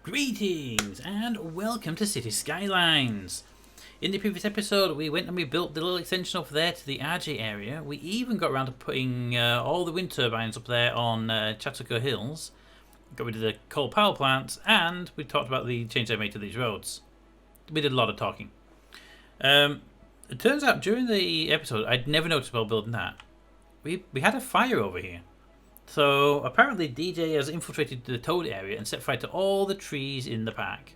Greetings and welcome to City Skylines. In the previous episode we went and we built the little extension up there to the RJ area. We even got around to putting all the wind turbines up there on Chautauqua Hills. Got rid of the coal power plants, and we talked about the change they made to these roads. We did a lot of talking. It turns out during the episode I'd never noticed while building that. We had a fire over here. So apparently DJ has infiltrated the Toad area and set fire to all the trees in the park.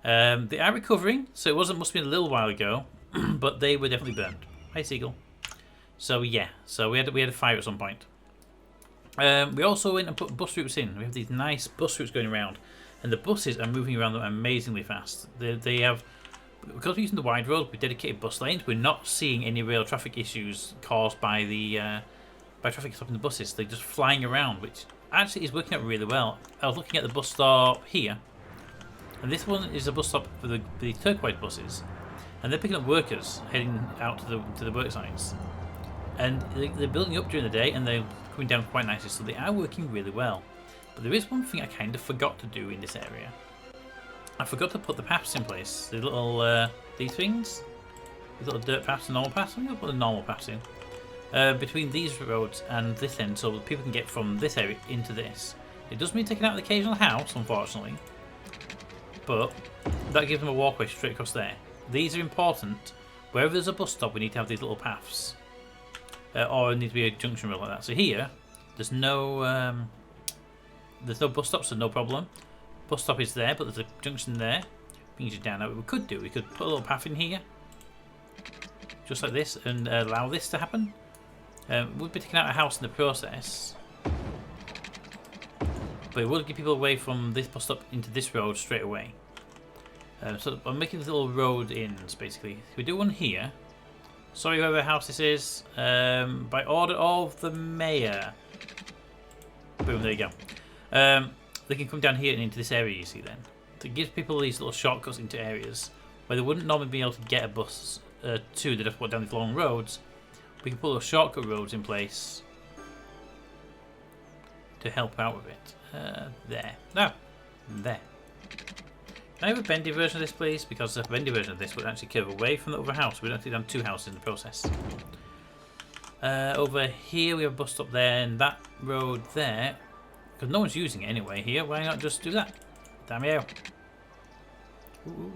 They are recovering, so it must have been a little while ago, but they were definitely burned. Hi Seagull. So yeah, so we had a fire at some point. We also went and put bus routes in. We have these nice bus routes going around, and the buses are moving around them amazingly fast. They have, because we're using the wide road with dedicated bus lanes, we're not seeing any real traffic issues caused by the traffic stopping the buses. They're just flying around, which actually is working out really well. I was looking at the bus stop here, and this one is a bus stop for the turquoise buses, and they're picking up workers heading out to the work sites, and they're building up during the day and they're coming down quite nicely, so they are working really well. But there is one thing I kind of forgot to do in this area. I forgot to put the paths in place. The little these things, these little dirt paths and normal paths. I'm going to put the normal paths in. Between these roads and this end, so that people can get from this area into this. It does mean taking out the occasional house, unfortunately, but that gives them a walkway straight across there. These are important. Wherever there's a bus stop, we need to have these little paths, or it needs to be a junction road like that. So here, there's no bus stop, so no problem. Bus stop is there, but there's a junction there. Brings you down. Now, what we could do, we could put a little path in here, just like this, and allow this to happen. We'll be taking out a house in the process, but it will get people away from this bus stop into this road straight away. So I'm making this little road ins, basically. We do one here. Sorry, whoever house this is. By order of the mayor. Boom, there you go. They can come down here and into this area, you see then. So it gives people these little shortcuts into areas where they wouldn't normally be able to get a bus to. They'd have to walk down these long roads. We can put those shortcut roads in place to help out with it. There. No. There. Can I have a bendy version of this, please? Because the bendy version of this would actually curve away from the other house. We don't have to do two houses in the process. Over here we have a bus stop there, and that road there, because no one's using it anyway here, why not just do that? Damn you. Ooh.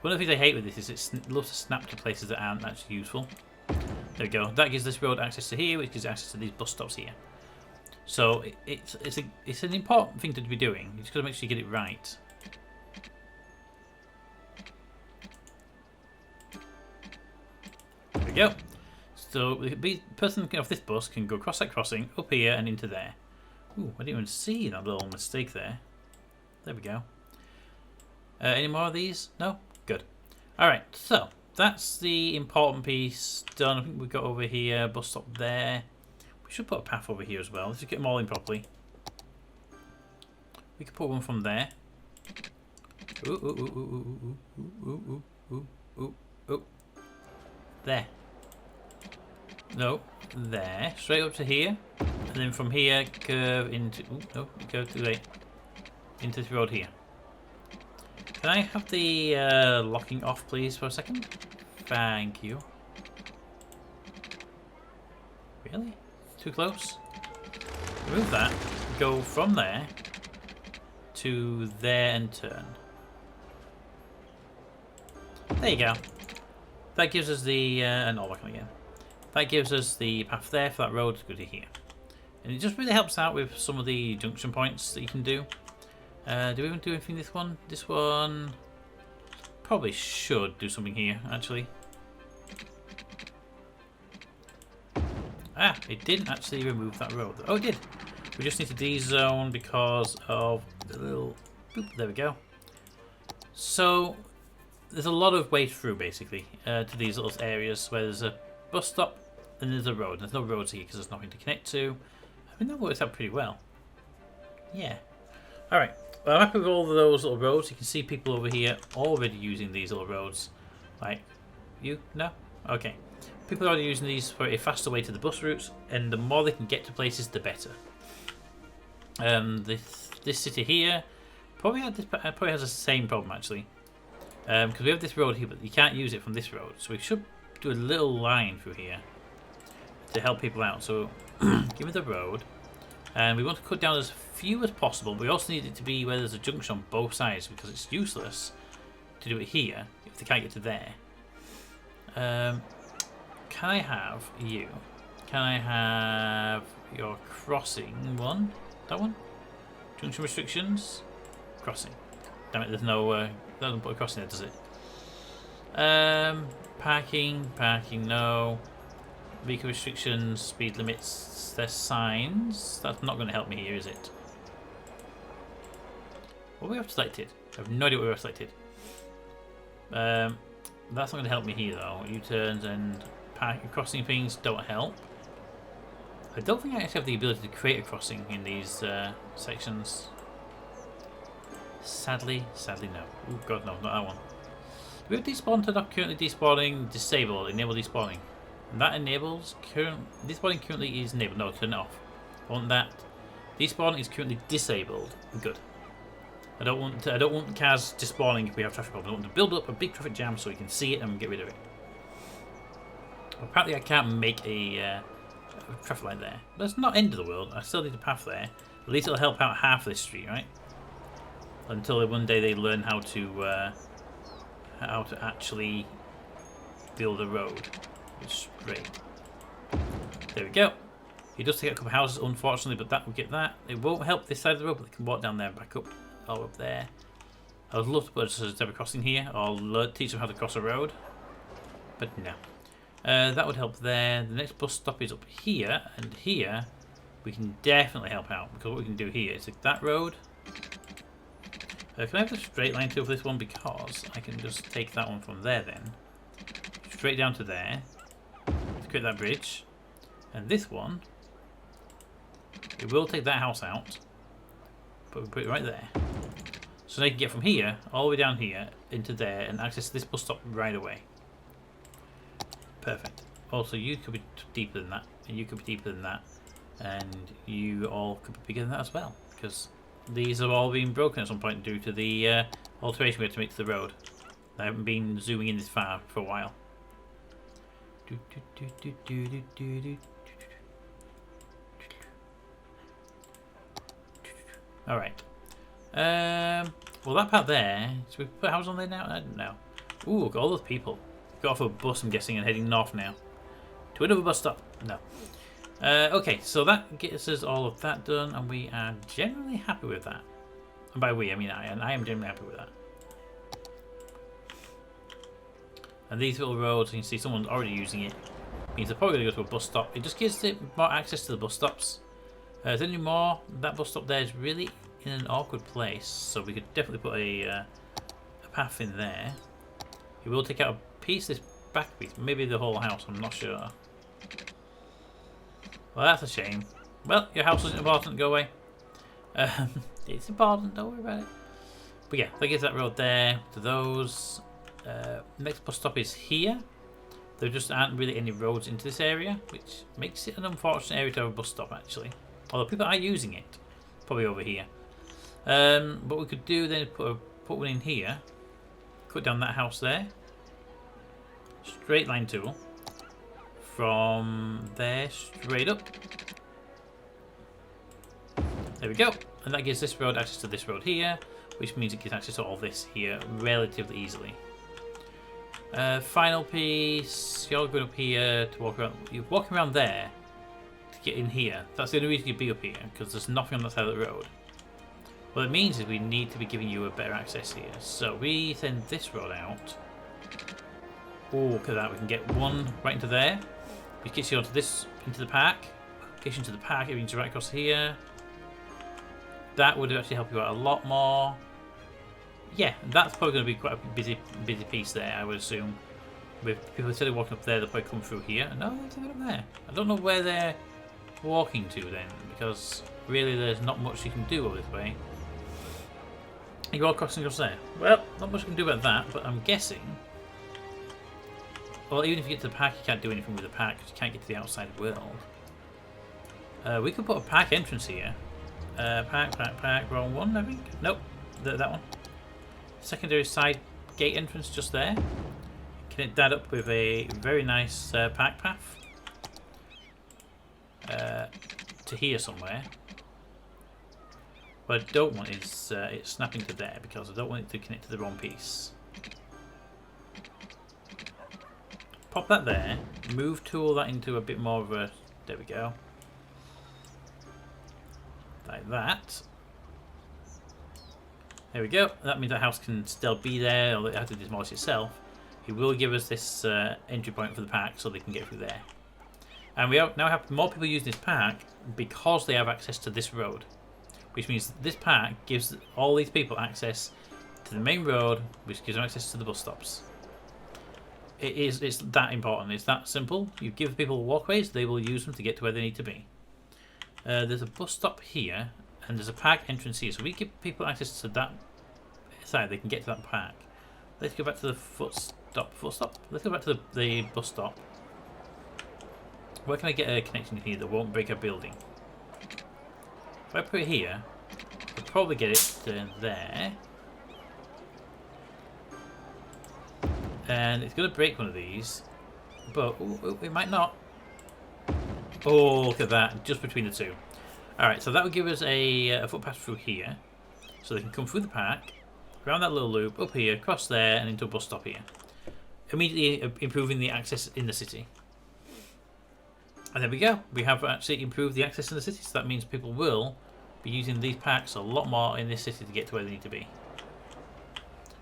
One of the things I hate with this is it loves to snap to places that aren't actually useful. There we go. That gives this road access to here, which gives access to these bus stops here. So it's an important thing to be doing. You just got to make sure you get it right. There we go. So the person off this bus can go across that crossing, up here and into there. Ooh, I didn't even see that little mistake there. There we go. Any more of these? No? Good. Alright, so that's the important piece done. I think we've got over here, bus stop there. We should put a path over here as well. Let's just get them all in properly. We could put one from there. Ooh, ooh, ooh, ooh, ooh, ooh, ooh, ooh, ooh, ooh. There. No, there. Straight up to here. And then from here, curve into... Ooh, no, go too late. Into this road here. Can I have the locking off, please, for a second? Thank you. Really? Too close? Remove that. Go from there to there and turn. There you go. That gives us the... and all back on again. That gives us the path there for that road to go to here. And it just really helps out with some of the junction points that you can do. Do we want to do anything this one? This one probably should do something here, actually. Ah, it didn't actually remove that road. Oh, it did. We just need to D-zone because of the little... Boop, there we go. So, there's a lot of way through, basically, to these little areas where there's a bus stop and there's a road. There's no roads here because there's nothing to connect to. I mean, that works out pretty well. Yeah. Alright. Well, I'm happy with all of those little roads. You can see people over here already using these little roads. Like, you? No? Okay. People are already using these for a faster way to the bus routes, and the more they can get to places, the better. This city here probably has the same problem actually. Because we have this road here, but you can't use it from this road. So we should do a little line through here to help people out. So give me the road. And we want to cut down as few as possible. But we also need it to be where there's a junction on both sides, because it's useless to do it here if they can't get to there. Can I have you? Can I have your crossing one? That one? Junction restrictions? Crossing. Damn it, there's no... that doesn't put a crossing there, does it? Parking, no. Vehicle restrictions, speed limits, there's signs. That's not going to help me here, is it? What do we have selected? I have no idea what we have selected. That's not going to help me here, though. U-turns and crossing things don't help. I don't think I actually have the ability to create a crossing in these sections. Sadly no. Oh god, no, not that one. Do we have despawn turned off? Currently despawning, disable, enable despawning. And that enables despawning currently is enabled. No, turn it off. I want that. Despawning is currently disabled. Good. I don't want cars despawning if we have traffic problems. I want to build up a big traffic jam so we can see it and get rid of it. Apparently I can't make a traffic light there. But that's not end of the world. I still need a path there. At least it'll help out half of this street, right? Until one day they learn how to actually build a road. It's great. There we go. It does take a couple of houses, unfortunately, but that will get that. It won't help this side of the road, but they can walk down there and back up, all up there. I would love to put a zebra crossing here, or teach them how to cross a road, but no. That would help there. The next bus stop is up here, and here we can definitely help out, because what we can do here is take that road. Can I have a straight line too for this one? Because I can just take that one from there then. Straight down to there. To create that bridge. And this one, it will take that house out. But we put it right there. So they can get from here, all the way down here, into there, and access this bus stop right away. Perfect. Also, you could be deeper than that, and you could be deeper than that, and you all could be bigger than that as well. Because these have all been broken at some point due to the alteration we had to make to the road. I haven't been zooming in this far for a while. Alright. Well, that part there. Should we put a house on there now? I don't know. Ooh, got all those people. Got off a bus, I'm guessing, and heading north now. To another bus stop. No. Okay, so that gets us all of that done, and we are generally happy with that. And by we, I mean I, and I am generally happy with that. And these little roads, you can see someone's already using it. Means they're probably going to go to a bus stop. It just gives it more access to the bus stops. Is there any more? That bus stop there is really in an awkward place, so we could definitely put a path in there. It will take out a piece, this back piece, maybe the whole house, I'm not sure. Well, that's a shame. Well, your house isn't important, go away. It's important, don't worry about it. But yeah, that gives that road there to those. Next bus stop is here. There just aren't really any roads into this area, which makes it an unfortunate area to have a bus stop actually. Although people are using it. Probably over here. What we could do then is put one in here. Cut down that house there. Straight line tool. From there straight up. There we go. And that gives this road access to this road here, which means it gives access to all this here relatively easily. Final piece. You're going up here to walk around. You're walking around there to get in here. That's the only reason you'd be up here, because there's nothing on that side of the road. What it means is we need to be giving you a better access here. So we send this road out. Oh, look at that. We can get one right into there. Which gets you onto this, into the park. Gets you into the park, it means right across here. That would actually help you out a lot more. Yeah, that's probably going to be quite a busy piece there, I would assume. With people instead of walking up there, they'll probably come through here. No, they're up there. I don't know where they're walking to then, because really there's not much you can do over this way. You're all crossing across there. Well, not much you can do about that, but I'm guessing. Well, even if you get to the park, you can't do anything with the park because you can't get to the outside world. We could put a park entrance here. Park, wrong one, I think. Nope. that one. Secondary side gate entrance just there. Connect that up with a very nice pack path to here somewhere. What I don't want is it snapping to there because I don't want it to connect to the wrong piece. Pop that there. Move tool that into a bit more of a... There we go. Like that. There we go. That means the house can still be there, although it has to demolish itself. It will give us this entry point for the pack so they can get through there. And we now have more people using this pack because they have access to this road. Which means this pack gives all these people access to the main road, which gives them access to the bus stops. It's that important. It's that simple. You give people walkways, they will use them to get to where they need to be. There's a bus stop here, and there's a pack entrance here. So we give people access to that side, they can get to that pack. Let's go back to the foot stop. Let's go back to the bus stop. Where can I get a connection here that won't break a building? If I put it here, I'll probably get it to there. And it's going to break one of these, but it might not. Oh, look at that, just between the two. Alright, so that will give us a footpath through here. So they can come through the pack, around that little loop, up here, across there, and into a bus stop here. Immediately improving the access in the city. And there we go. We have actually improved the access in the city, so that means people will be using these packs a lot more in this city to get to where they need to be.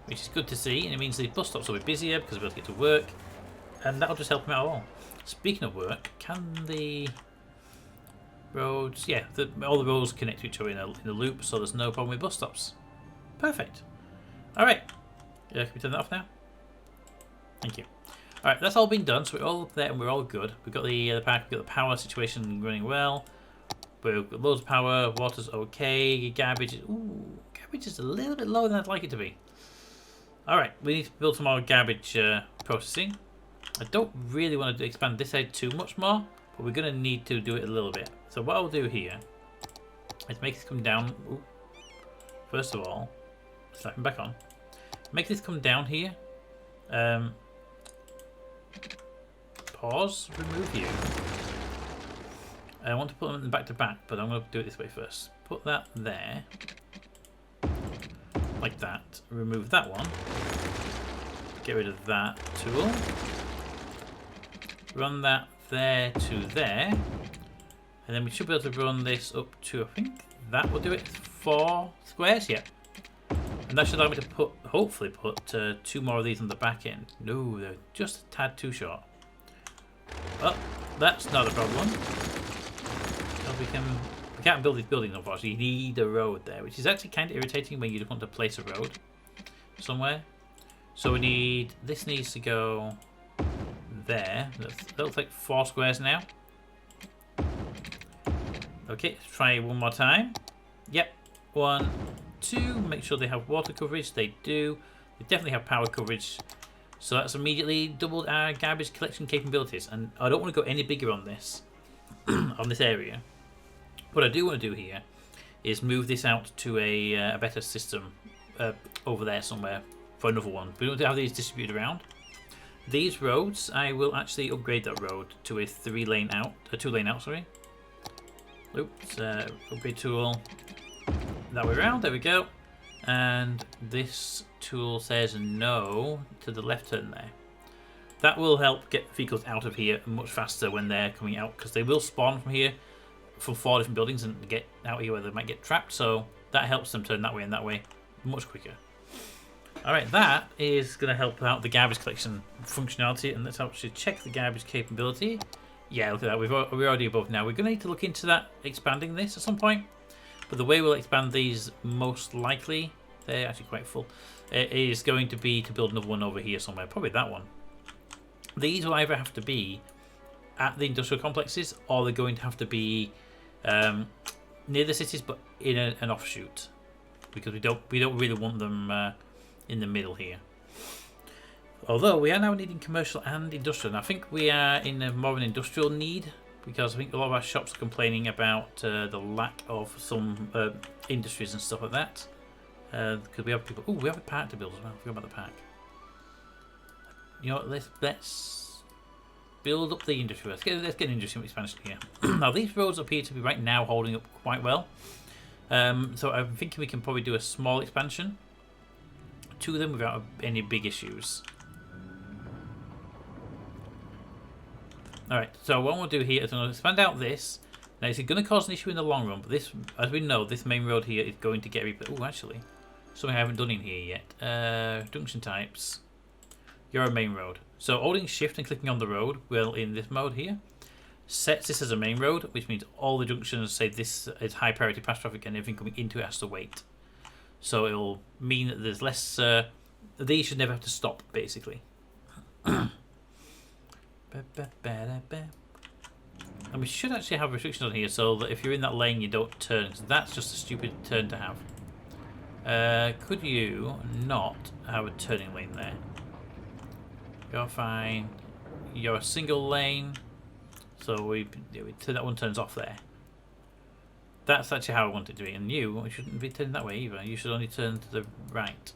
Which is good to see, and it means the bus stops will be busier because we'll be able to get to work, and that'll just help them out all. Speaking of work, can the roads... Yeah, all the roads connect to each other in a loop, so there's no problem with bus stops. Perfect. Alright. Can we turn that off now? Thank you. Alright, that's all been done, so we're all up there and we're all good. We've got the pack, we've got the power situation running well. We've got loads of power, water's okay, garbage... Ooh, garbage is a little bit lower than I'd like it to be. Alright, we need to build some more garbage processing. I don't really want to expand this side too much more, but we're going to need to do it a little bit. So what I'll do here is make this come down. Ooh. First of all, slap him back on. Make this come down here. Pause, remove you. I want to put them back to back, but I'm going to do it this way first. Put that there. Like that. Remove that one. Get rid of that tool. Run that there to there. And then we should be able to run this up to, I think that will do it. 4 squares, yeah. And that should allow me to put, hopefully put 2 more of these on the back end. No, they're just a tad too short. Oh, that's not a problem. We can't build these buildings, unfortunately. You need a road there, which is actually kind of irritating when you just want to place a road somewhere. So we need, this needs to go there. That looks like 4 squares now. Okay, let's try it one more time. Yep, 1, 2. Make sure they have water coverage. They do. They definitely have power coverage. So that's immediately doubled our garbage collection capabilities. And I don't want to go any bigger on this, on this area. What I do want to do here is move this out to a better system over there somewhere for another one. We don't have these distributed around. These roads, I will actually upgrade that road to a 2-lane out, sorry. Oops, upgrade tool. That way around, there we go. And this tool says no to the left turn there. That will help get vehicles out of here much faster when they're coming out, because they will spawn from here from 4 different buildings and get out here where they might get trapped, so that helps them turn that way and that way much quicker. Alright, that is going to help out the garbage collection functionality, and let's actually check the garbage capability. Yeah, look at that, we're already above now. We're going to need to look into that, expanding this at some point, but the way we'll expand these most likely, they're actually quite full, is going to be to build another one over here somewhere, probably that one. These will either have to be at the industrial complexes, or they're going to have to be near the cities, but in an offshoot, because we don't really want them in the middle here. Although we are now needing commercial and industrial, and I think we are in more of an industrial need, because I think a lot of our shops are complaining about the lack of some industries and stuff like that. Because we have people. Oh, we have a park to build as well. I forgot about the park. You know what? Let's build up the industry. Let's get an industry expansion here. Now these roads appear to be right now holding up quite well. So I'm thinking we can probably do a small expansion to them without any big issues. Alright, so what we'll do here is I'm going to expand out this. Now it's going to cause an issue in the long run, but this, as we know, this main road here is going to get replaced. Oh, actually, something I haven't done in here yet. Junction types. You're a main road. So holding shift and clicking on the road, well, in this mode here, sets this as a main road, which means all the junctions say this is high priority pass traffic and everything coming into it has to wait. So it'll mean that there's less. These should never have to stop, basically. And we should actually have restrictions on here so that if you're in that lane you don't turn, because that's just a stupid turn to have. Could you not have a turning lane there? You're fine. You're a single lane, so that one turns off there. That's actually how I want it to be, and you shouldn't be turning that way either. You should only turn to the right.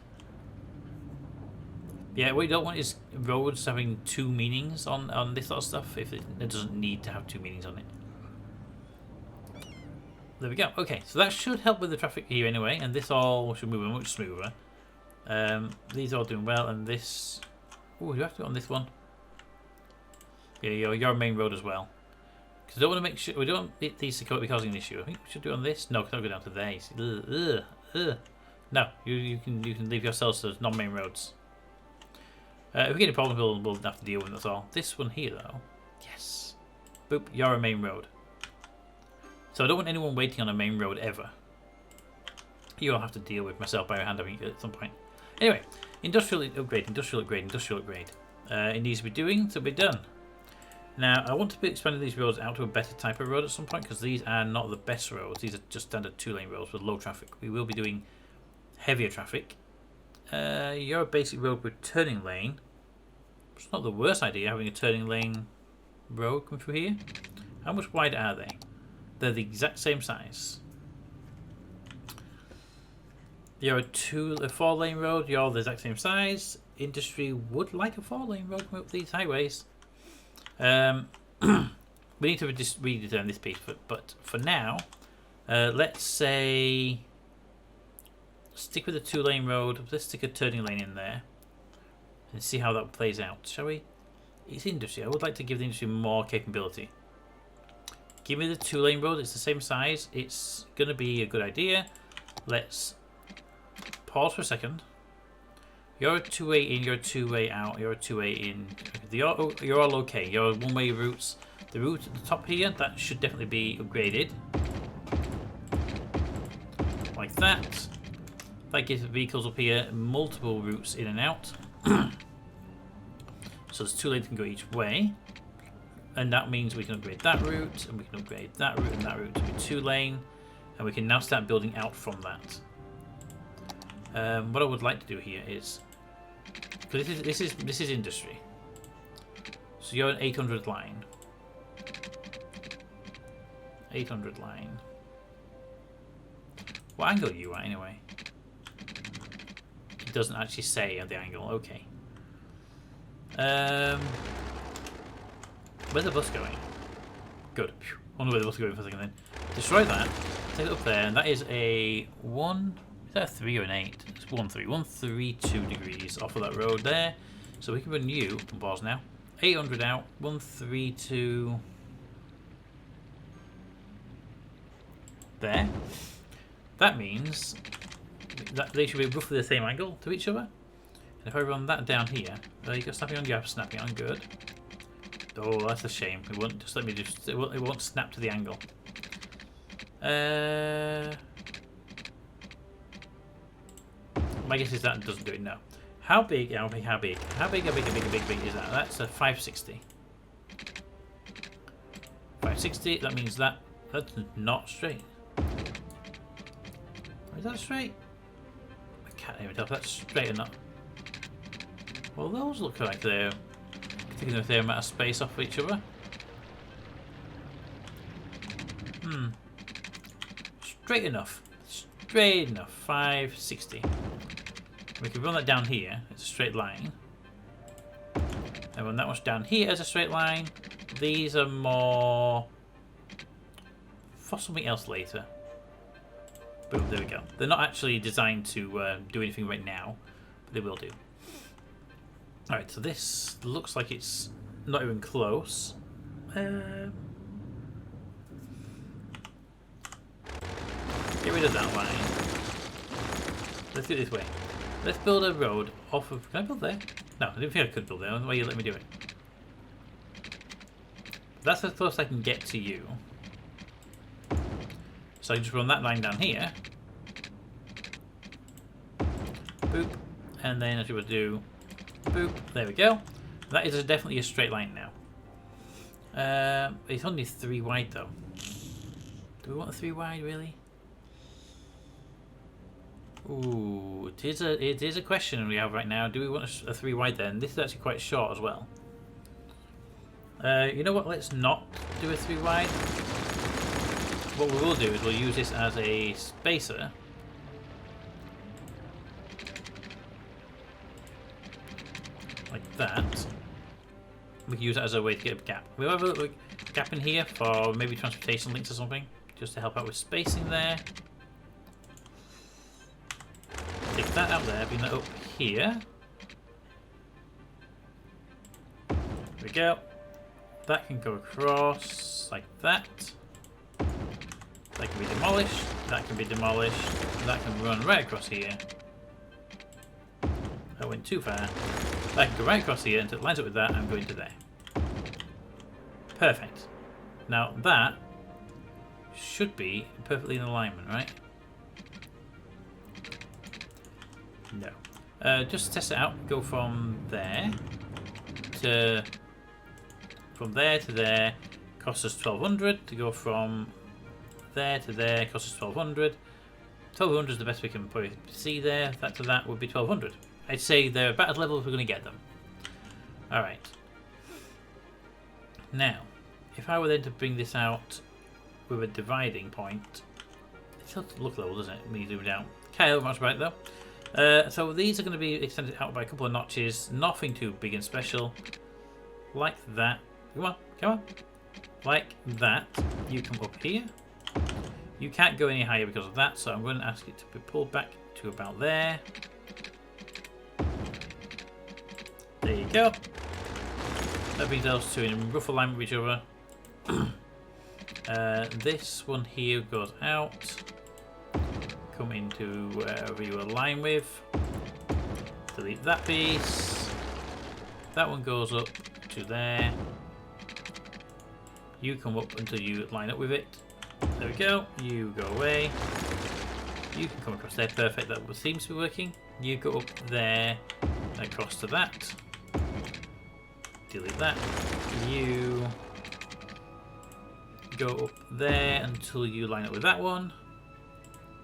Yeah, what you don't want is roads having two meanings on this sort of stuff if it doesn't need to have two meanings on it. There we go. Okay, so that should help with the traffic here anyway, and this all should move much smoother. These are all doing well, and this... Oh, you have to go on this one. Yeah, you're main road as well. Because I don't want to make sure... We don't want these to be causing an issue. I think we should do it on this. No, because I'll go down to there. No, you can leave yourselves as non-main roads. If we get any problems, we'll have to deal with it, that's all. This one here, though. Yes. Boop, you're a main road. So I don't want anyone waiting on a main road ever. You'll have to deal with myself by hand at some point. Anyway, industrial upgrade, industrial upgrade, industrial upgrade. It needs to be doing, so be done. Now, I want to be expanding these roads out to a better type of road at some point, because these are not the best roads. These are just standard 2-lane roads with low traffic. We will be doing heavier traffic. You're a basic road with turning lane. It's not the worst idea having a turning lane road come through here. How much wider are they? They're the exact same size. You're a 4-lane road. You're all the exact same size. Industry would like a 4-lane road coming up these highways. We need to just redesign this piece, but for now, let's say stick with a 2-lane road. Let's stick a turning lane in there and see how that plays out, shall we? It's industry. I would like to give the industry more capability. Give me the 2-lane road. It's the same size. It's going to be a good idea. Let's pause for a second. You're a 2-way in, you're a 2-way out, you're a 2-way in. You're all okay. You're 1-way routes. The route at the top here, that should definitely be upgraded. Like that. That gives the vehicles up here multiple routes in and out. So there's 2 lanes can go each way. And that means we can upgrade that route, and we can upgrade that route and that route to be 2-lane. And we can now start building out from that. What I would like to do here is, because this is industry. So you're an 800 line. 800 line. What angle are you at anyway? It doesn't actually say at the angle. Okay. Where's the bus going? Good. Phew. I wonder where the bus is going for a second then. Destroy that. Take it up there, and that is a 1. Is that a 3 or an 8? It's 1 3. 132 degrees off of that road there. So we can run you. Can pause now. 800 out. 132. There. That means that they should be roughly the same angle to each other. And if I run that down here, you got snapping on, you have snapping on, good. Oh, that's a shame. It won't just let me just. It won't snap to the angle. My guess is that doesn't do it. No. How big? How big is that? That's a 560. 560. That means that's not straight. Is that straight? I can't even tell if that's straight or not. Well, those look like they're taking a fair amount of space off each other. Straight enough. Straight enough. 560. We can run that down here. It's a straight line. And run that much down here as a straight line. These are more for something else later. Boom, there we go. They're not actually designed to do anything right now, but they will do. Alright, so this looks like it's not even close. Get rid of that line. Let's do it this way. Let's build a road off of... Can I build there? No, I didn't think I could build there. Why you let me do it? That's as close as I can get to you. So I just run that line down here. Boop. And then as you would do, boop. There we go. That is definitely a straight line now. It's only 3 wide though. Do we want a 3 wide really? Ooh, it is a question we have right now. Do we want a 3 wide then? This is actually quite short as well. You know what? Let's not do a 3 wide. What we will do is we'll use this as a spacer. Like that. We can use that as a way to get a gap. We'll have a little gap in here for maybe transportation links or something, just to help out with spacing there. Take that out there, bring that up here. There we go. That can go across like that. That can be demolished. That can be demolished. That can run right across here. That went too far. That can go right across here until it lines up with that and go into there. Perfect. Now that should be perfectly in alignment, right? No. Just to test it out, go from there to there. Costs us 1200 to go from there to there. Costs us 1200. 1200 is the best we can probably see there. That to that would be 1200. I'd say they're about as level as we're going to get them. Alright. Now, if I were then to bring this out with a dividing point, it still doesn't look level, doesn't it? When you zoom down. Can't help much about it though. So these are going to be extended out by a couple of notches. Nothing too big and special. Like that. Come on, come on. Like that. You come up here. You can't go any higher because of that, so I'm going to ask it to be pulled back to about there. There you go. That brings those two in rough alignment with each other. This one here goes out. Come into wherever you align with. Delete that piece. That one goes up to there. You come up until you line up with it. There we go. You go away. You can come across there. Perfect. That seems to be working. You go up there. Across to that. Delete that. You go up there until you line up with that one.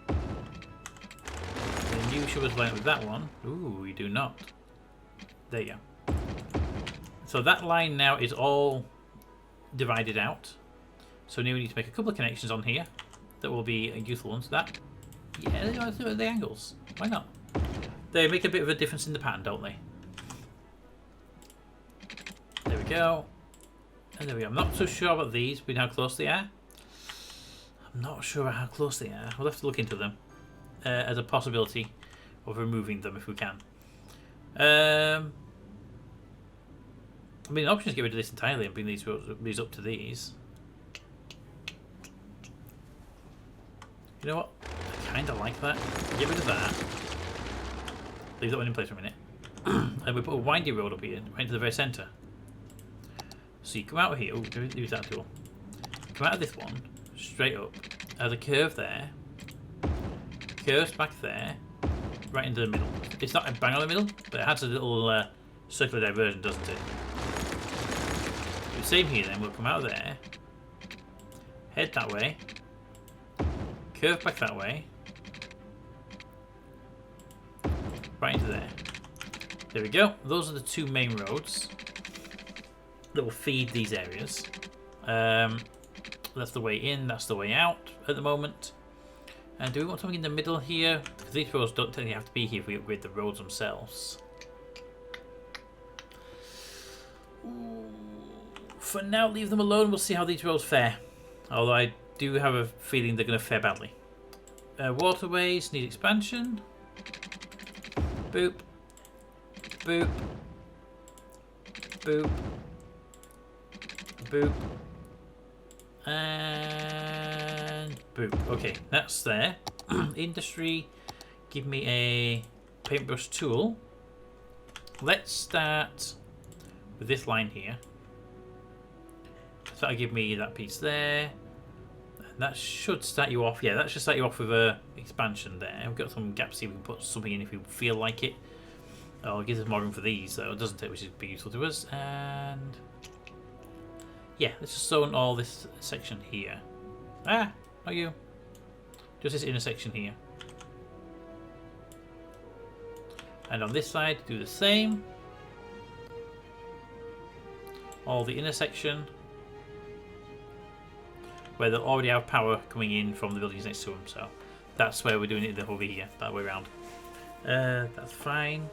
Then you should line up with that one. Ooh, you do not. There you go. So that line now is all divided out. So now we need to make a couple of connections on here that will be useful ones. That, yeah, they are the angles. Why not? They make a bit of a difference in the pattern, don't they? There we go. And there we go. I'm not so sure about these, but how close they are. I'm not sure how close they are. We'll have to look into them as a possibility of removing them if we can. I mean, the option is to get rid of this entirely and bring these up to these. You know what? I kind of like that. Get rid of that. Leave that one in place for a minute. And we put a windy road up here, right into the very centre. So you come out of here. Oh, use that tool. Come out of this one, straight up. There's a curve there. Curves back there, right into the middle. It's not a bang on the middle, but it has a little circular diversion, doesn't it? The same here then. We'll come out of there, head that way, curve back that way, right into there. There we go. Those are the two main roads that will feed these areas. That's the way in, that's the way out at the moment. And do we want something in the middle here? Because these roads don't technically have to be here if we upgrade the roads themselves. Ooh. For now, leave them alone. We'll see how these roads fare. Although I do have a feeling they're going to fare badly. Waterways need expansion. Boop. Boop. Boop. Boop. And boop. Okay, that's there. Industry, give me a paintbrush tool. Let's start with this line here. So that'll give me that piece there. That should start you off. Yeah, that should start you off with a expansion there. We've got some gaps here. We can put something in if we feel like it. Oh, it gives us more room for these, so it doesn't take, which is be useful to us. And yeah, let's just zone all this section here. Ah, not you. Just this intersection here. And on this side, do the same. All the intersection. Where they'll already have power coming in from the buildings next to them, so that's where we're doing it over here, that way around. That's fine.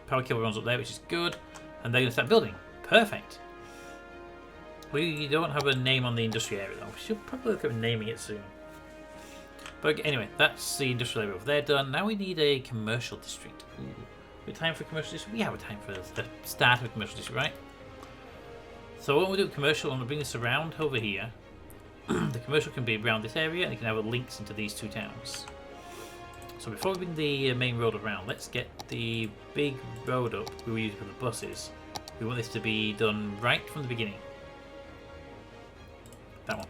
Power cable runs up there, which is good. And they're going to start building. Perfect. We don't have a name on the industry area though. We should probably look at naming it soon. But anyway, that's the industrial area over there done. Now we need a commercial district. Ooh. We have time for a commercial district? We have a time for the start of a commercial district, right? So when we do commercial, I'm going to bring this around over here. The commercial can be around this area and it can have links into these two towns. So before we bring the main road around, let's get the big road up we were using for the buses. We want this to be done right from the beginning. That one.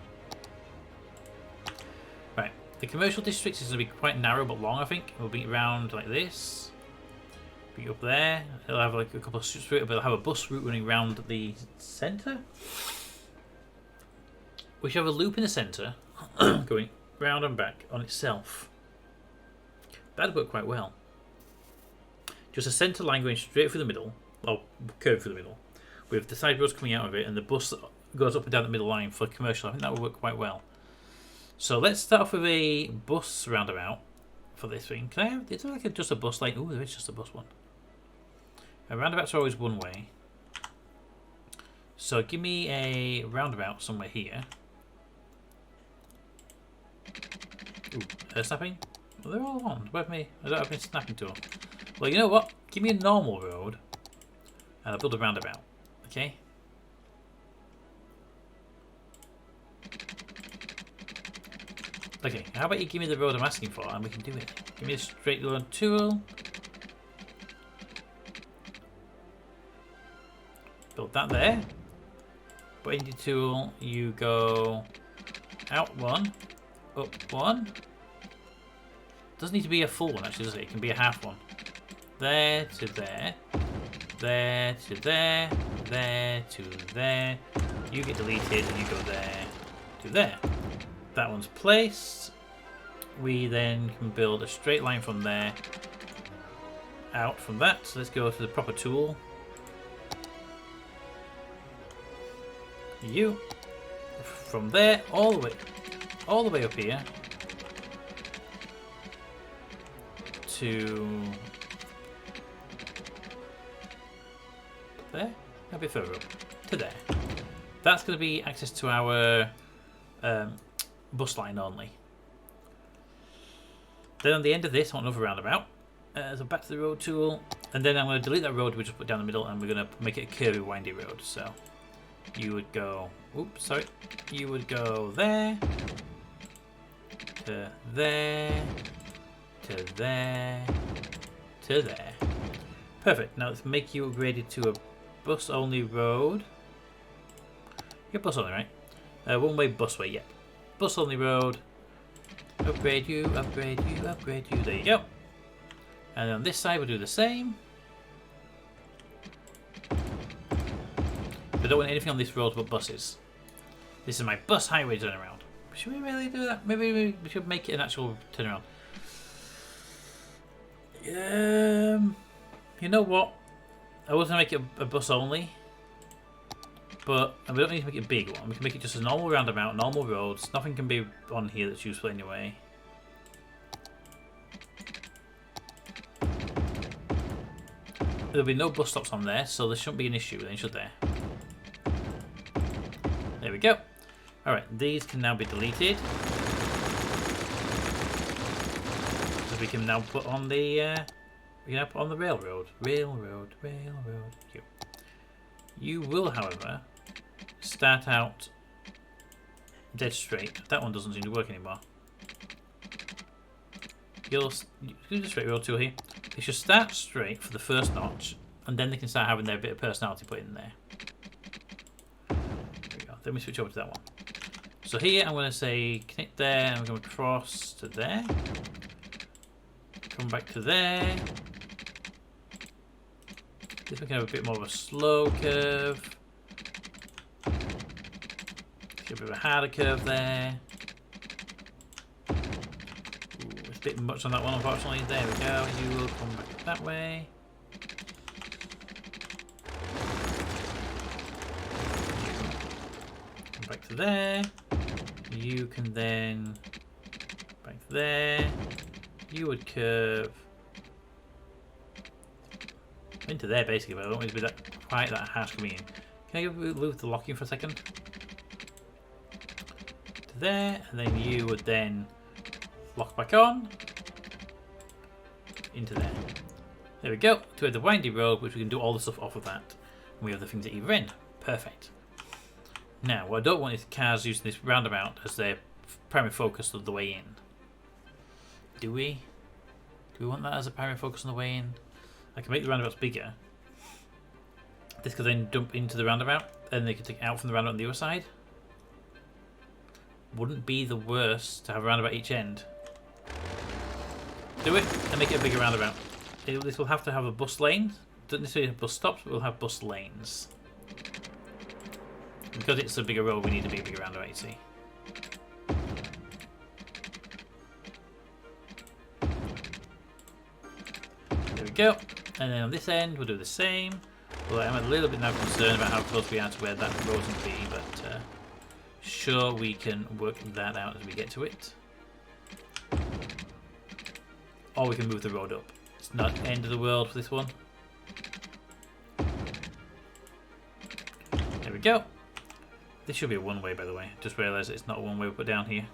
Right, the commercial district is going to be quite narrow but long, I think. We'll bring it around like this. Bring it up there. It'll have like a couple of streets, but it'll have a bus route running around the centre. We should have a loop in the centre, going round and back on itself. That'd work quite well. Just a centre line going straight through the middle, or curved through the middle, with the side roads coming out of it, and the bus that goes up and down the middle line for commercial. I think that would work quite well. So let's start off with a bus roundabout for this thing. Can I have, is there like just a bus line? Oh, there is just a bus one. Roundabouts are always one way. So give me a roundabout somewhere here. Ooh, snapping? Well, they're all on. Where have me? I don't have my snapping tool. Well, you know what? Give me a normal road, and I'll build a roundabout. Okay. Okay. How about you give me the road I'm asking for, and we can do it. Give me a straight line tool. Build that there. Put in your tool. You go out one. Up one. Doesn't need to be a full one actually, does it? It can be a half one. There to there. There to there. There to there. You get deleted and you go there to there. That one's placed. We then can build a straight line from there out from that. So let's go to the proper tool. You from there all the way up here to there, a bit further up to there. That's going to be access to our bus line only. Then on the end of this, I want another roundabout. So back to the road tool, and then I'm going to delete that road we just put down the middle, and we're going to make it a curvy, windy road. So you would go, oops, sorry, you would go there, to there, to there, to there. Perfect. Now let's make you upgraded to a bus-only road. You're bus-only, right? One-way busway, yeah. Bus-only road. Upgrade you, upgrade you, upgrade you. There you go. And on this side we'll do the same. I don't want anything on this road but buses. This is my bus highway turnaround. Should we really do that? Maybe we should make it an actual turnaround. You know what? I was going to make it a bus only. But we don't need to make it a big one. We can make it just a normal roundabout, normal roads. Nothing can be on here that's useful anyway. there'll be no bus stops on there, so there shouldn't be an issue then, should there? There we go. Alright, these can now be deleted. So we can now put on the railroad. Railroad. You will, however, start out dead straight. That one doesn't seem to work anymore. You'll do the straight rail tool here. They should start straight for the first notch, and then they can start having their bit of personality put in there. There we go. Let me switch over to that one. So here I'm going to say connect there, and I'm going to cross to there. Come back to there. This we can have a bit more of a slow curve. Get a bit of a harder curve there. It's a bit much on that one, unfortunately. There we go. You will come back that way. Come back to there. You can then back there. You would curve into there basically, but I don't want it to be quite that harsh coming in. Can I move the locking for a second? To there, and then you would then lock back on into there. There we go. To the windy road, which we can do all the stuff off of that. And we have the things at either end. Perfect. Now, what I don't want is cars using this roundabout as their primary focus of the way in. Do we? Do we want that as a primary focus on the way in? I can make the roundabouts bigger. This could then dump into the roundabout, and they could take it out from the roundabout on the other side. Wouldn't be the worst to have a roundabout each end. Do it and make it a bigger roundabout. This will have to have a bus lane. Doesn't necessarily have bus stops, but we'll have bus lanes. Because it's a bigger road, we need a bigger roundabout, you see. There we go. And then on this end, we'll do the same. Well, I'm a little bit now concerned about how close we are to where that road's going to be, but sure, we can work that out as we get to it. Or we can move the road up. It's not the end of the world for this one. There we go. This should be a one-way, by the way. Just realised it's not a one-way we put down here.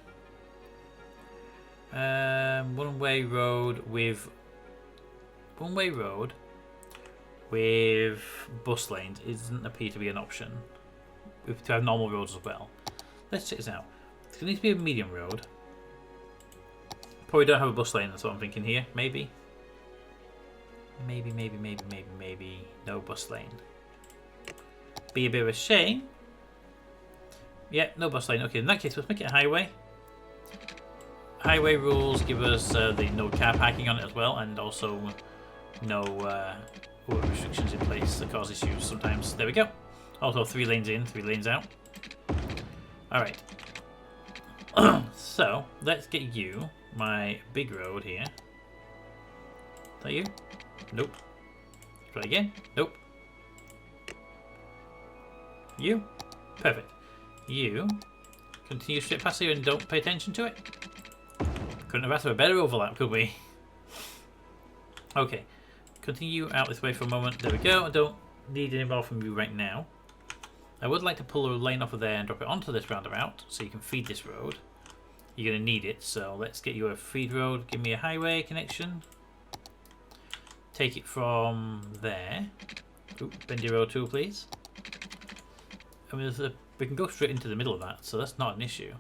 One-way road with bus lanes doesn't appear to be an option. We have to have normal roads as well. Let's check this out. It needs to be a medium road. Probably don't have a bus lane, that's what I'm thinking here. Maybe. Maybe. No bus lane. Be a bit of a shame. Yeah, no bus lane. Okay, in that case, let's make it a highway. Highway rules give us the no car parking on it as well, and also no restrictions in place that cause issues sometimes. There we go. Also 3 lanes in, 3 lanes out. Alright. So, let's get you, my big road here. Is that you? Nope. Try again. Nope. You? Perfect. You continue straight past here and don't pay attention to it. Couldn't have asked for a better overlap, could we? Okay. Continue out this way for a moment. There we go. I don't need any more from you right now. I would like to pull a lane off of there and drop it onto this roundabout so you can feed this road. You're going to need it, so let's get you a feed road. Give me a highway connection. Take it from there. Ooh, bendy road tool, please. I mean, we can go straight into the middle of that, so that's not an issue.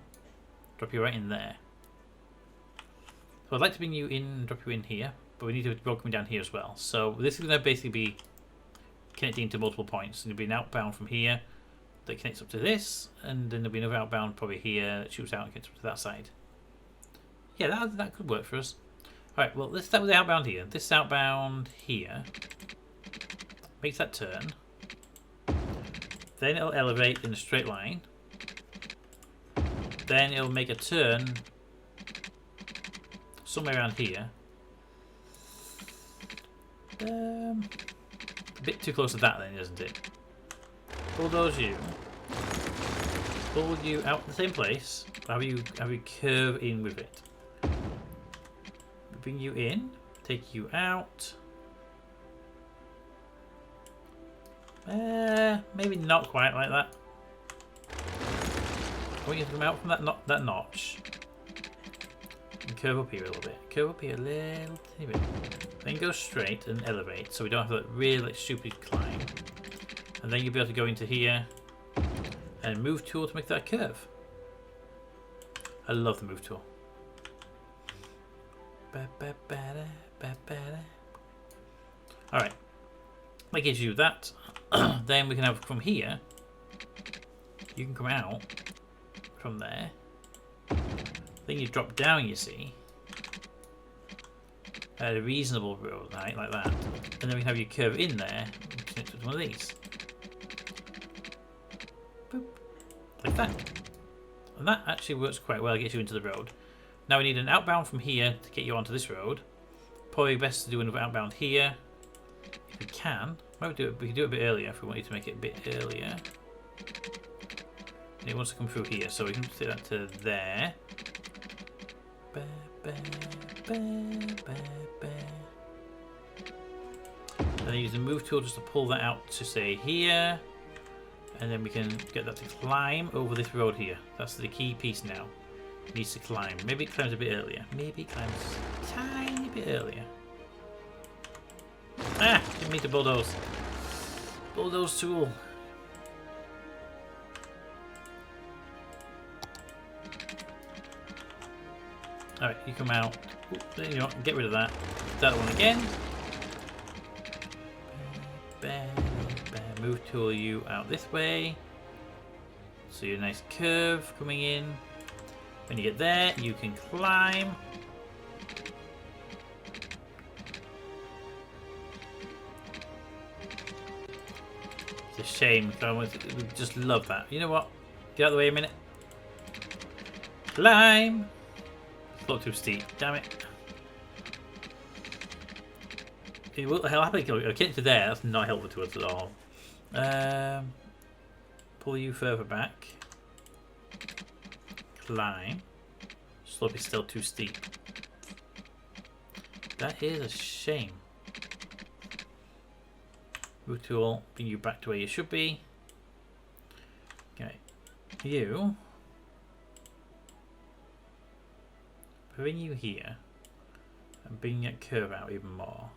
Drop you right in there. So I'd like to bring you in and drop you in here, but we need to go coming down here as well. So this is going to basically be connecting to multiple points. There'll be an outbound from here that connects up to this, and then there'll be another outbound probably here that shoots out and connects up to that side. Yeah, that could work for us. Alright, well, let's start with the outbound here. This outbound here makes that turn. Then it'll elevate in a straight line. Then it'll make a turn somewhere around here. A bit too close to that then, isn't it? Bulldoze you. Pull you out the same place. Have you curve in with it. Bring you in. Take you out. Maybe not quite like that. I want you to come out from that notch. And curve up here a little bit. Curve up here a little tiny bit. Then go straight and elevate, so we don't have that really stupid climb. And then you'll be able to go into here and move tool to make that curve. I love the move tool. Alright. That gives you that. Then we can have from here. You can come out from there. Then you drop down, you see. At a reasonable road height like that. And then we can have your curve in there and connect it to one of these. Boop. Like that. And that actually works quite well, gets you into the road. Now we need an outbound from here to get you onto this road. Probably best to do an outbound here. If we can. We can do it a bit earlier if we want you to make it a bit earlier. And it wants to come through here, so we can set that to there. And then use the move tool just to pull that out to say here. And then we can get that to climb over this road here. That's the key piece now. It needs to climb. Maybe it climbs a bit earlier. Maybe it climbs a tiny bit earlier. Ah! Didn't mean to bulldoze. Bulldoze tool. Alright, you come out. Ooh, then you know what, get rid of that. That one again. Move tool you out this way. So your nice curve coming in. When you get there, you can climb. It's a shame. We just love that. You know what? Get out of the way a minute. Climb. It's not too steep. Damn it. It will happily get to there. That's not helpful to us at all. Pull you further back. Climb. Slope is still too steep. That is a shame. Move tool, bring you back to where you should be. Okay. You. Bring you here. And bring that curve out even more.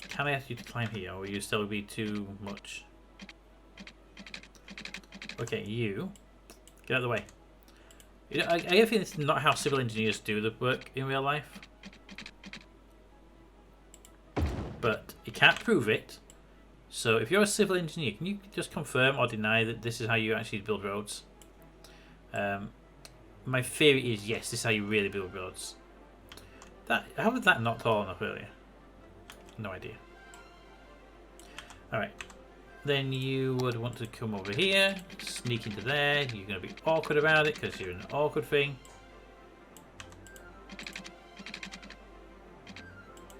Can I ask you to climb here, or will you still be too much? Okay, you. Get out of the way. You know, I think this is not how civil engineers do the work in real life. But you can't prove it. So if you're a civil engineer, can you just confirm or deny that this is how you actually build roads? My theory is yes, this is how you really build roads. How was that not tall enough earlier? No idea. Alright. Then you would want to come over here, sneak into there. You're going to be awkward about it because you're an awkward thing.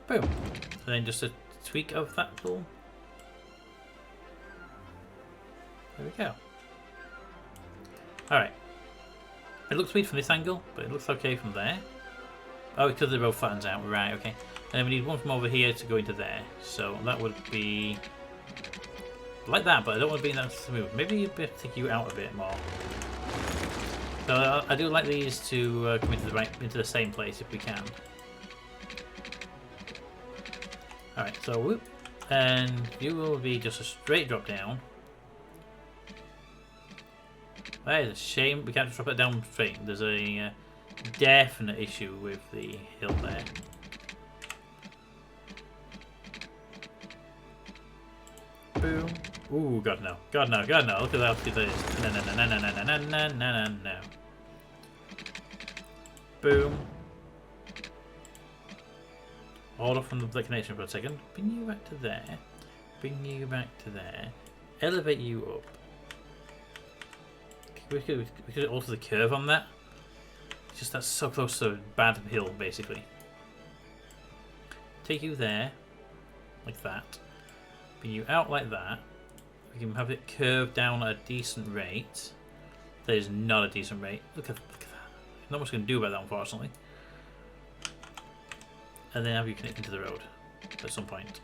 Boom. And then just a tweak of that tool. There we go. Alright. It looks weird from this angle, but it looks okay from there. Oh, because the road flattens out. Right, okay. And then we need one from over here to go into there. So that would be like that, but I don't want to be in that smooth. Maybe you'd be able to take you out a bit more. So I do like these to come into the same place if we can. Alright, so whoop. And you will be just a straight drop down. That is a shame we can't just drop it down straight. There's a definite issue with the hill there. Boom. Ooh, God no. God no, God no. Look at how good that is. No, no, no, no, no, no, no, no, no, no, no. Boom. Hold off on the connection for a second. Bring you back to there. Bring you back to there. Elevate you up. We could alter the curve on that. It's just that's so close to a bad hill, basically. Take you there. Like that. Bring you out like that. We can have it curve down at a decent rate. That is not a decent rate. Look at that. Not much going to do about that, unfortunately. And then have you connect into the road at some point.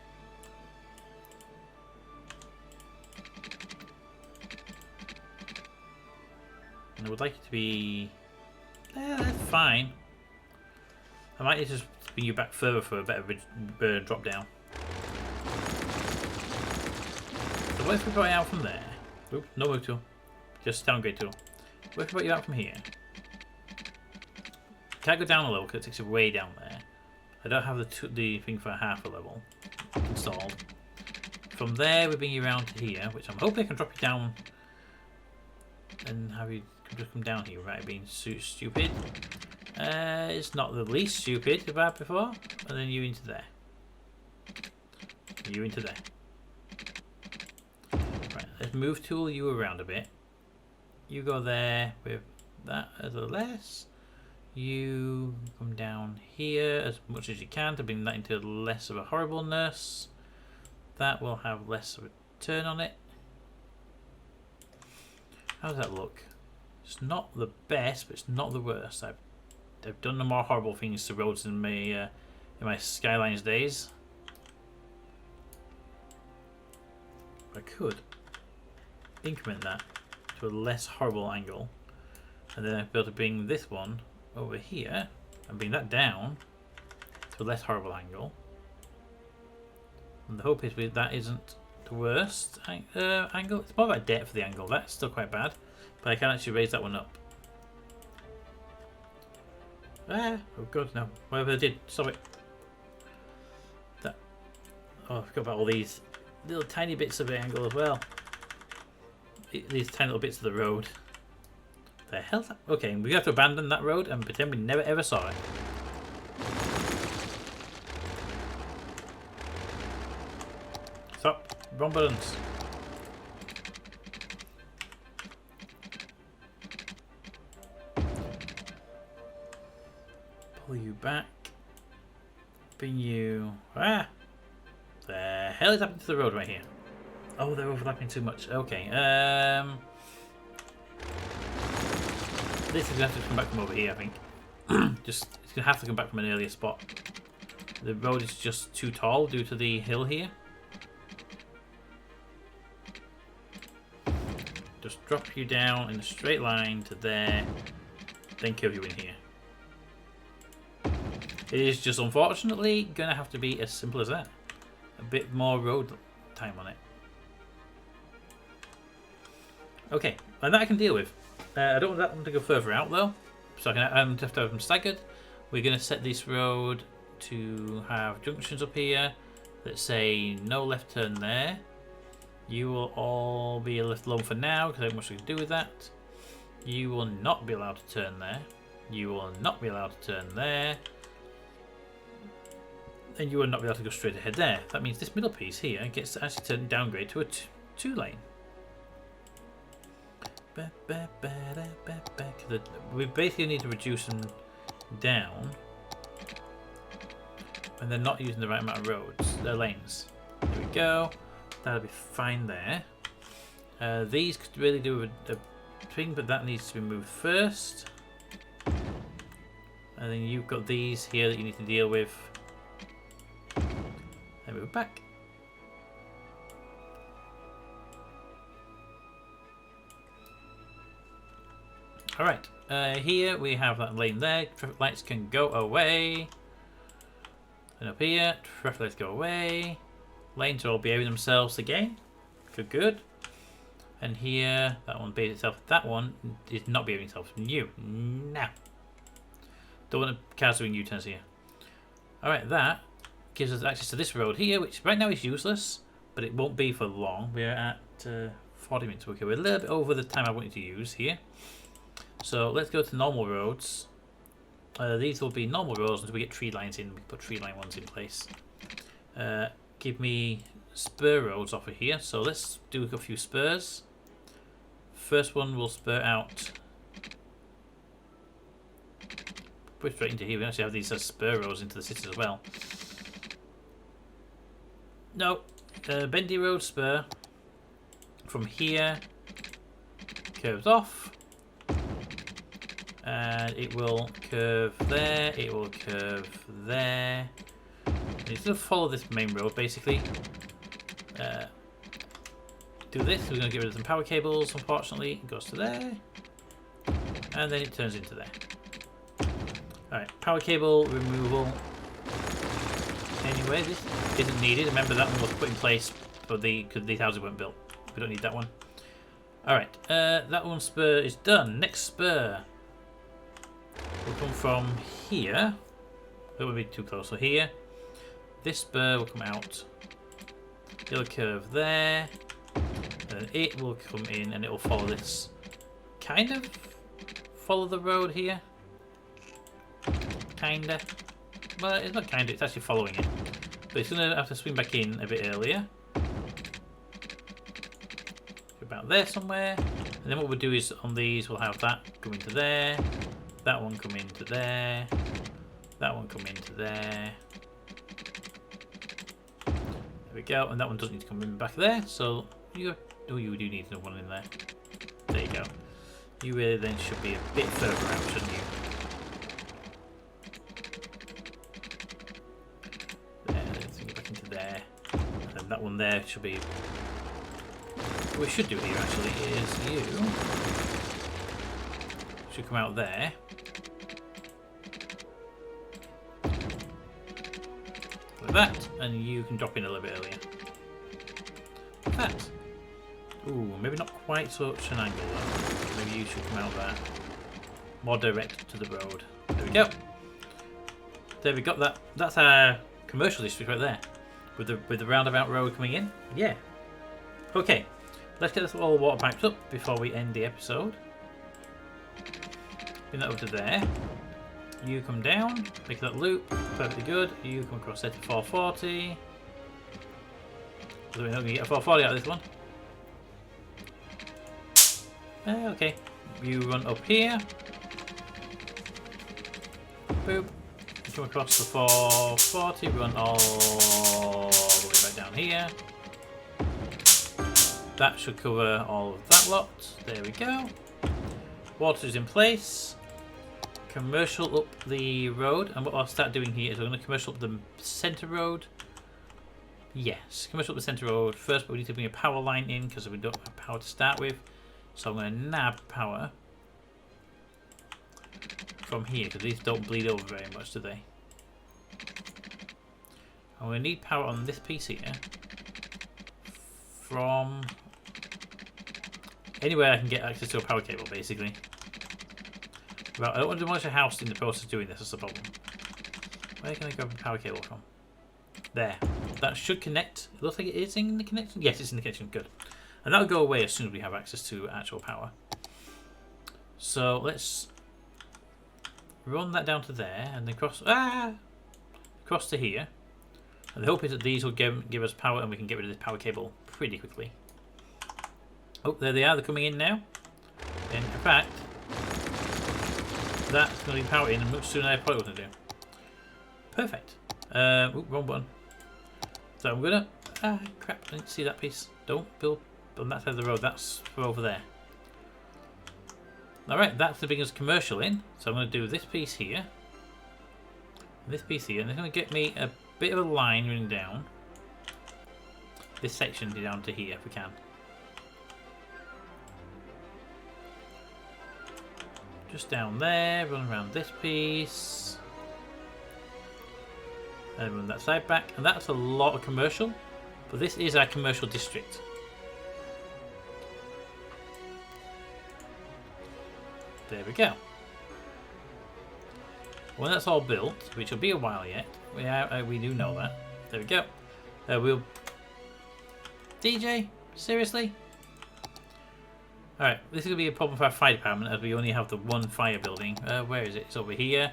And I would like it to be... that's fine. I might need to bring you back further for a better drop down. So what if we brought you out from there? Oops, no move tool. Just downgrade tool. What if we brought you out from here? Can't go down a level because it takes you way down there. I don't have the thing for half a level installed. From there we bring you around to here, which I'm hoping I can drop you down and have you just come down here without being stupid. It's not the least stupid we've had before. And then you into there. You into there. Right, let's move tool you around a bit. You go there with that as a less. You come down here as much as you can to bring that into less of a horribleness. That will have less of a turn on it. How does that look? It's not the best, but it's not the worst. I've done the more horrible things to roads in my Skylines days. I could increment that to a less horrible angle, and then I'd be able to bring this one over here and bring that down to a less horrible angle. And the hope is that isn't the worst angle. It's more about depth of the angle. That's still quite bad, but I can actually raise that one up. Ah, oh god, no. Whatever I did, stop it. That. Oh, I forgot about all these little tiny bits of the angle as well. These tiny little bits of the road. The hell's that? Okay, we have to abandon that road and pretend we never ever saw it. Stop. Wrong buttons. Pull you back. Bring you... Ah! The hell is happening to the road right here? Oh, they're overlapping too much. Okay. This is going to have to come back from over here, I think. It's going to have to come back from an earlier spot. The road is just too tall due to the hill here. Just drop you down in a straight line to there, then curve you in here. It is just unfortunately going to have to be as simple as that. A bit more road time on it. Okay, and that I can deal with. I don't want that one to go further out though, so I can have to have them staggered. We're going to set this road to have junctions up here that say no left turn there. You will all be left alone for now because I don't much we can do with that. You will not be allowed to turn there. You will not be allowed to turn there. And you will not be able to go straight ahead there. That means this middle piece here gets to actually turn downgrade to a two lane. We basically need to reduce them down, and they're not using the right amount of roads, lanes. There we go. That'll be fine there. These could really do a thing, but that needs to be moved first. And then you've got these here that you need to deal with. Then move back. Alright, here we have that lane there. Traffic lights can go away. And up here, traffic lights go away. Lanes are all behaving themselves again. Good, good. And here, that one behaves itself. That one is not behaving itself. New. No. Don't want cars doing U-turns here. Alright, that gives us access to this road here, which right now is useless, but it won't be for long. We're at 40 minutes. Okay, we're a little bit over the time I want you to use here. So let's go to normal roads. These will be normal roads until we get tree lines in. We put tree line ones in place. Give me spur roads off of here. So let's do a few spurs. First one will spur out. Put straight into here. We actually have these as spur roads into the city as well. No, bendy road spur. From here, curves off. And it will curve there, it will curve there. It's going to follow this main road basically. Do this, we're going to get rid of some power cables, unfortunately. It goes to there. and then it turns into there. Alright, power cable removal. Anyway, this isn't needed. Remember that one was put in place for because these houses weren't built. We don't need that one. Alright, that one spur is done. Next spur will come from here. It would be too close. So here, this spur will come out. It'll curve there, and it will come in, and it will follow this. Kind of follow the road here. Kinda. Well, it's not kinda. It's actually following it. But it's gonna have to swing back in a bit earlier. About there somewhere. And then what we'll do is on these we'll have that come into there. That one come into there. That one come into there. There we go. And that one doesn't need to come in back there. So you do need another one in there. There you go. You really then should be a bit further out, shouldn't you? There, let's get back into there. And that one there should be. What we should do here actually is you should come out there. Like that, and you can drop in a little bit earlier. Like that. Ooh, maybe not quite such an angle though. Maybe you should come out there. More direct to the road. There we go. There we got that. That's our commercial district right there. With the roundabout road coming in. Yeah. Okay. Let's get this all water pipes up before we end the episode. Bring that over to there. You come down, make that loop, perfectly good. You come across there to 440. So we're not going to get a 440 out of this one. Okay. You run up here. Boop. You come across the 440, run all the way back down here. That should cover all of that lot. There we go. Water is in place. Commercial up the road. And what I'll start doing here is we're going to commercial up the centre road. Yes, commercial up the centre road first, but we need to bring a power line in because we don't have power to start with. So I'm going to nab power from here because these don't bleed over very much, do they? I'm going to need power on this piece here from anywhere I can get access to a power cable, basically. Well, I don't want to demolish a house in the process of doing this, that's the problem. Where can I grab a power cable from? There. That should connect. It looks like it is in the connection. Yes, it's in the connection. Good. And that'll go away as soon as we have access to actual power. So let's run that down to there and then cross to here. And the hope is that these will give us power and we can get rid of this power cable pretty quickly. Oh, there they are. They're coming in now. And in fact, that's going to be power in much sooner than I probably was going to do. Perfect. Wrong button. So I'm going to... crap. I didn't see that piece. Don't build on that side of the road. That's for over there. Alright, that's the biggest commercial in. So I'm going to do this piece here. And this piece here. And it's going to get me a bit of a line running down. This section down to here if we can. Just down there, run around this piece. And run that side back. And that's a lot of commercial. But this is our commercial district. There we go. When that's all built, which will be a while yet, we do know that. There we go. We'll... DJ? Seriously? Alright, this is going to be a problem for our fire department as we only have the one fire building. Where is it? It's over here.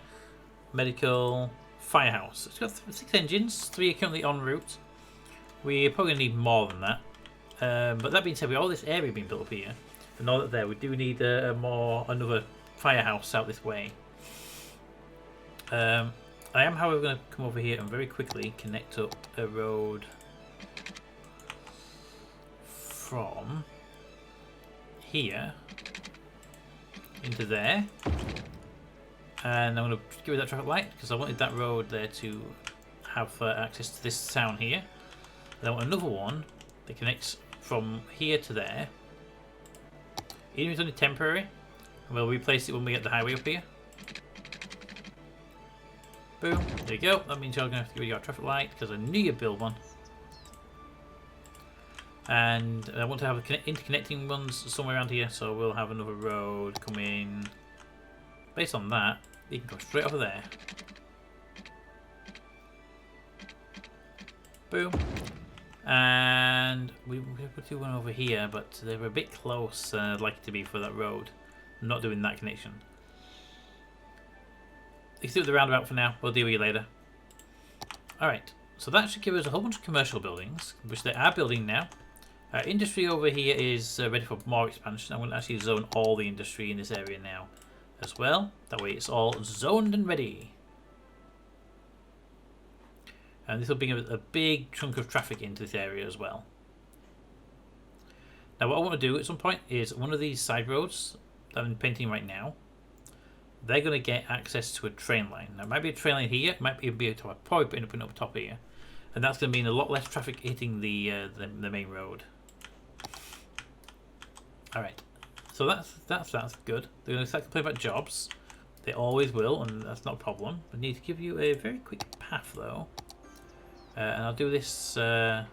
Medical firehouse. It's got 6 engines. 3 are currently en route. We're probably going to need more than that. But that being said, with all this area being built up here, and all that there, we do need another firehouse out this way. I am, however, going to come over here and very quickly connect up a road from here into there, and I'm going to give it that traffic light because I wanted that road there to have access to this town here. And I want another one that connects from here to there. Even if it's only temporary, We'll replace it when we get the highway up here. Boom. There you go. That means you're going to have to get rid of your traffic light because I knew you'd build one. And I want to have interconnecting ones somewhere around here, so we'll have another road come in. Based on that, you can go straight over there. Boom. And we could do one over here, but they were a bit close and I'd like it to be for that road. I'm not doing that connection. You can do the roundabout for now. We'll deal with you later. Alright, so that should give us a whole bunch of commercial buildings, which they are building now. Industry over here is ready for more expansion. I'm going to actually zone all the industry in this area now as well. That way it's all zoned and ready. And this will bring a big chunk of traffic into this area as well. Now what I want to do at some point is one of these side roads that I'm painting right now, they're going to get access to a train line. Now it might be a train line here, it might be a top, probably putting up top here. And that's going to mean a lot less traffic hitting the main road. Alright, so that's good. They're going to start complaining about jobs. They always will, and that's not a problem. I need to give you a very quick path though. And I'll do this. Oop,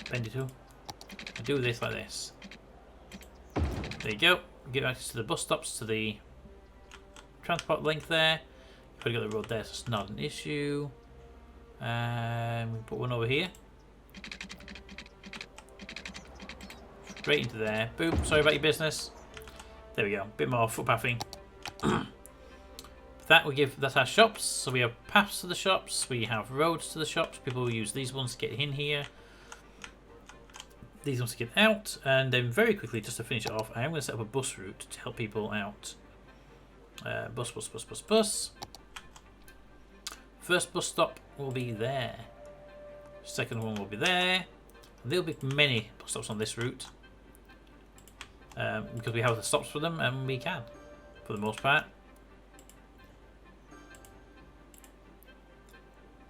bend it to. I'll do this like this. There you go. Get access to the bus stops, to the transport link there. You've already got the road there, so it's not an issue. And we put one over here. Straight into there. Boom. Sorry about your business. There we go. Bit more footpathing. That we give. That's our shops. So we have paths to the shops. We have roads to the shops. People will use these ones to get in here. These ones to get out. And then very quickly, just to finish it off, I am going to set up a bus route to help people out. Bus. First bus stop will be there. Second one will be there. There'll be many bus stops on this route. Because we have the stops for them, and we can, for the most part.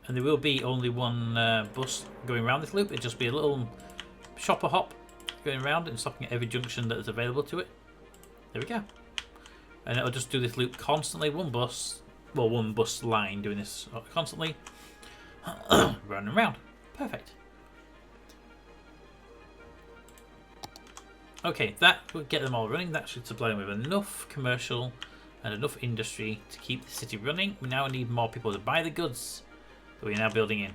And there will be only one bus going around this loop. It'll just be a little shopper hop going around and stopping at every junction that is available to it. There we go. And it'll just do this loop constantly. One bus line doing this constantly. Running around. Perfect. Okay, that will get them all running. That should supply them with enough commercial and enough industry to keep the city running. We now need more people to buy the goods that we're now building in.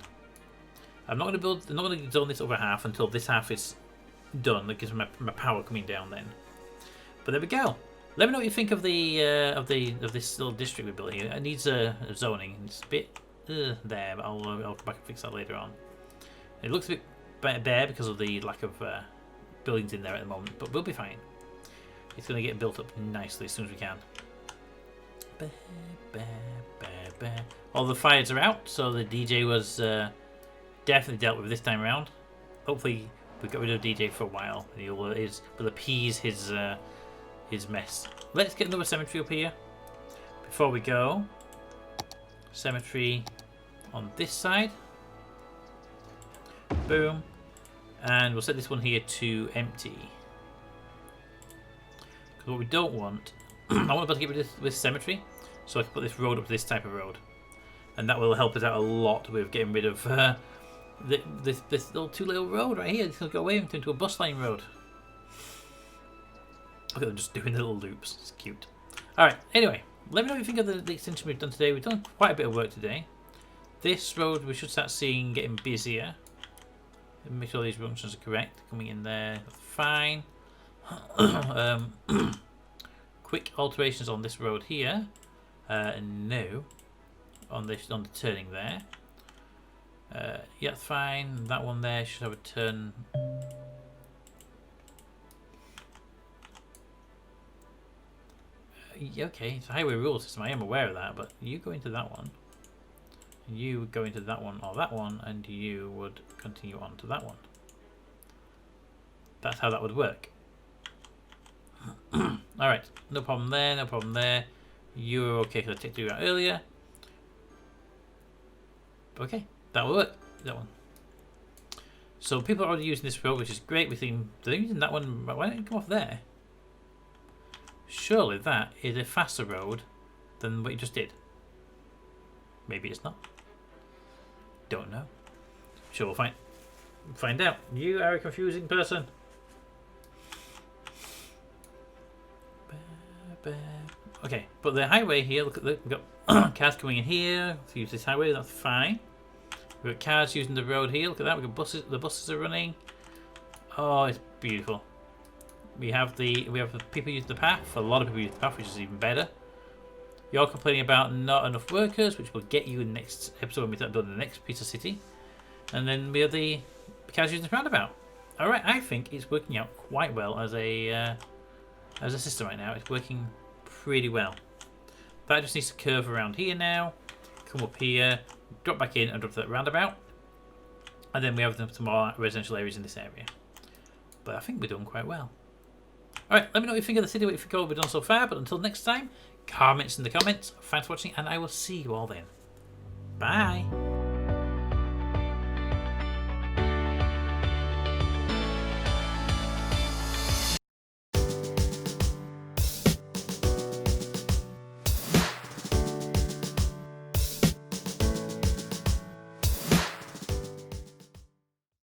I'm not going to zone this over half until this half is done. That gives my power coming down then. But there we go. Let me know what you think of this little district we built here. It needs a zoning. It's a bit there, but I'll come back and fix that later on. It looks a bit bare because of the lack of buildings in there at the moment, but we'll be fine. It's going to get built up nicely as soon as we can. All the fires are out, so the DJ was definitely dealt with this time around. Hopefully we got rid of DJ for a while and will appease his mess. Let's get another cemetery up here before we go. Cemetery on this side. Boom. And we'll set this one here to empty. Because what we don't want, I want to get rid of this cemetery, so I can put this road up to this type of road, and that will help us out a lot with getting rid of this little two-little road right here. This will go away into a bus lane road. Look at them just doing the little loops. It's cute. All right. Anyway, let me know what you think of the extension we've done today. We've done quite a bit of work today. This road we should start seeing getting busier. Make sure these junctions are correct. Coming in there, fine. Quick alterations on this road here. No, on the turning there. Yeah, fine. That one there should have a turn. Yeah, okay, it's a highway rule system. I am aware of that, but you go into that one. You would go into that one or that one, and you would continue on to that one. That's how that would work. Alright, no problem there, no problem there. You're okay because I took you out earlier. Okay, that will work. That one. So people are already using this road, which is great. They're using that one. Why don't you come off there? Surely that is a faster road than what you just did. Maybe it's not. Don't know. Sure, we'll find out. You are a confusing person. Okay, but the highway here, look at we've got cars coming in here to use this highway, that's fine. We've got cars using the road here, look at that, we've got buses, the buses are running. Oh, it's beautiful. We have the people using the path, a lot of people use the path, which is even better. You're complaining about not enough workers, which will get you in the next episode when we start building the next piece of city. And then we have the cars using the roundabout. Alright, I think it's working out quite well as a system right now. It's working pretty well. That just needs to curve around here now, come up here, drop back in and drop to that roundabout. And then we have some more residential areas in this area. But I think we're doing quite well. Alright, let me know what you think of the city, what you think of what we've done so far. But until next time, comments in the comments. Thanks for watching, and I will see you all then. Bye.